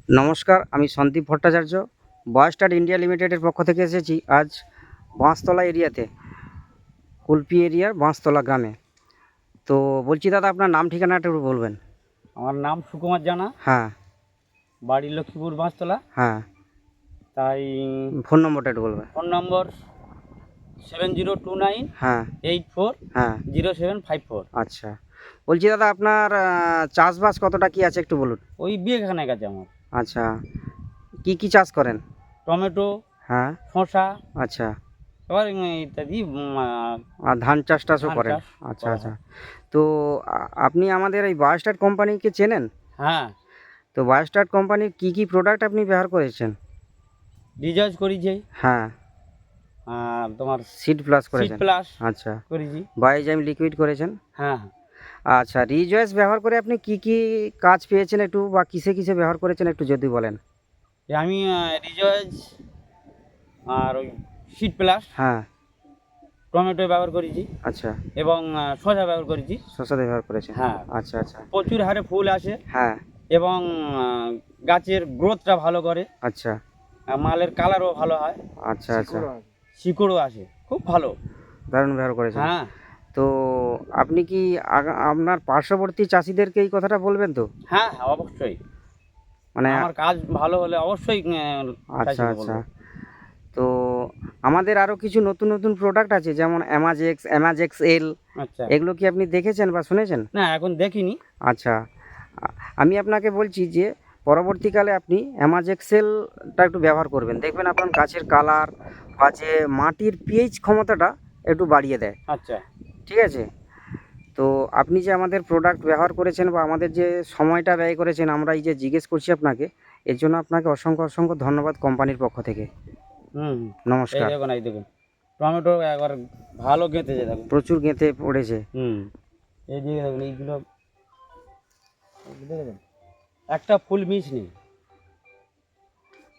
নমস্কার, আমি সন্দীপ ভট্টাচার্য। বয়স্টার ইন্ডিয়া লিমিটেডের পক্ষ থেকে এসেছি আজ বাঁশতলা এরিয়াতে, কুলপি এরিয়ার বাঁশতলা গ্রামে। তো বলছি দাদা, আপনার নাম ঠিকানাটা একটু বলবেন? আমার নাম সুকুমার জানা, হ্যাঁ বাড়ি লক্ষ্মীপুর বাঁশতলা। হ্যাঁ, তাই ফোন নম্বরটা একটু বলবেন? ফোন নম্বর 7029 হ্যাঁ 84 হ্যাঁ, 0754। আচ্ছা। বলছি দাদা, আপনার চাষবাস কতটা কি আছে একটু বলুন? ওই বিয়েখানেক আছে আমার। আচ্ছা, কি কি চাষ করেন? টমেটো, হ্যাঁ, শসা, আচ্ছা। এবার ইত্যাদি আর ধান চাষটাও ধান করেন? চাষ আচ্ছা করা আচ্ছা। হয়। তো আপনি আমাদের এই বয়স্টার কোম্পানিকে চেনেন? হ্যাঁ, তো বায়োস্টার কোম্পানির কি কি প্রোডাক্ট আপনি ব্যবহার করেছেন? রিচার্জ করেছি, হ্যাঁ, আর তোমার সিড প্লাস সিট করেছেন? প্লাস আচ্ছা। করেছি। বায়োজাইম লিকুইড করেছেন? হ্যাঁ, আচ্ছা, রিজয়েস ব্যবহার করে আপনি কি কি কাজ পেয়েছেন একটু, বা কিসে কিসে ব্যবহার করেছেন একটু যদি বলেন? আমি রিচার্জ আর ওই সিট প্লাস হ্যাঁ, টমেটো ব্যবহার করেছি আচ্ছা। এবং শসা ব্যবহার করেছি। শসা ব্যবহার করেছেন? হ্যাঁ, আচ্ছা আচ্ছা। প্রচুর হারে ফুল আসে হ্যাঁ, এবং গাছের গ্রোথটা ভালো করে, আচ্ছা মালের কালারও ভালো হয়, আচ্ছা আচ্ছা। শিকড়ও আসে খুব ভালো। দারুণ ব্যবহার করেছেন। হ্যাঁ তো আপনি কি আপনার পার্শ্ববর্তী চাষিদেরকে এই কথাটা বলবেন তো? হ্যাঁ হ্যাঁ, অবশ্যই। মানে আমার কাজ ভালো হলে অবশ্যই আচ্ছা চাষিকে আচ্ছা। বলবো। তো আমাদের আরও কিছু নতুন নতুন প্রোডাক্ট আছে, যেমন অ্যামাজেক্স, অ্যামাজেক্স এল। আচ্ছা, এগুলো কি আপনি দেখেছেন বা শুনেছেন? না এখন দেখিনি। আচ্ছা, আমি আপনাকে বলছি যে পরবর্তীকালে আপনি অ্যামাজেক্সেলটা একটু ব্যবহার করবেন, দেখবেন আপনার গাছের কালার বা যে মাটির পিএইচ ক্ষমতাটা একটু বাড়িয়ে দেয়। আচ্ছা, ঠিক আছে? তো আপনি যে আমাদের প্রোডাক্ট ব্যবহার করেছেন বা আমাদের যে সময়টা ব্যয় করেছেন, আমরা এই যে জিজ্ঞেস করছি আপনাকে, এর জন্য আপনাকে অসংখ্য অসংখ্য ধন্যবাদ কোম্পানির পক্ষ থেকে। হুম, এই নমস্কার। দেখুন, এই দেখুন, টমেটো একবার ভালো গেঁথেছে দেখুন। প্রচুর গেঁথে পড়েছে। হুম, এই দিকে দেখুন, এইগুলো দেখেছেন, একটা ফুল মিস নেই।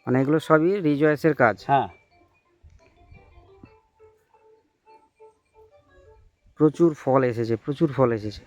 মানে এগুলো সবই রিজয়েসের কাজ। হ্যাঁ, প্রচুর ফল এসেছে, প্রচুর ফল এসেছে।